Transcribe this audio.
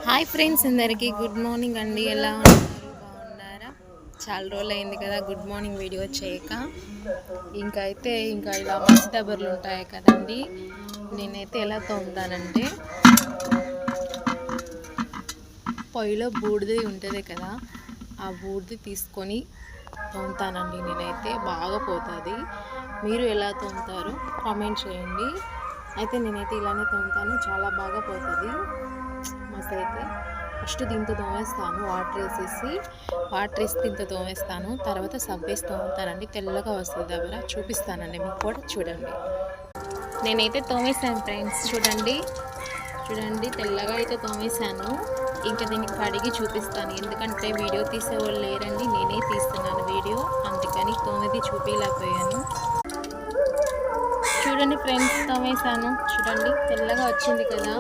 Hi friends, అందరికీ good morning అండి. ఎలా ఉన్నారు? బాగున్నారా? చాలా రోజులు అయింది కదా గుడ్ మార్నింగ్ వీడియో చేయక. ఇంకా ఇలా మసి దబర్లు ఉంటాయి కదండి, నేనైతే ఎలా తోముతానంటే పొయ్యిలో బూడిది ఉంటుంది కదా, ఆ బూడిది తీసుకొని తోముతానండి. నేనైతే బాగా పోతుంది. మీరు ఎలా తోముతారు కామెంట్ చేయండి. అయితే నేనైతే ఇలానే తోముతాను, చాలా బాగా పోతుంది మస్తు. అయితే ఫస్ట్ దీంతో తోమేస్తాను, వాటర్ వేసి దీంతో తోమేస్తాను. తర్వాత సబ్బేసి తోముతానండి, తెల్లగా వస్తుంది దగ్గర. చూపిస్తానండి మీకు కూడా, చూడండి. నేనైతే తోమేస్తాను ఫ్రెండ్స్, చూడండి తెల్లగా అయితే తోమేశాను. ఇంకా దీనికి కడిగి చూపిస్తాను, ఎందుకంటే వీడియో తీసేవాళ్ళు లేరండి, నేనే తీస్తున్నాను వీడియో, అందుకని తోమేది చూపించలేకపోయాను. చూడండి ఫ్రెండ్స్, తోమేశాను. చూడండి తెల్లగా వచ్చింది కదా.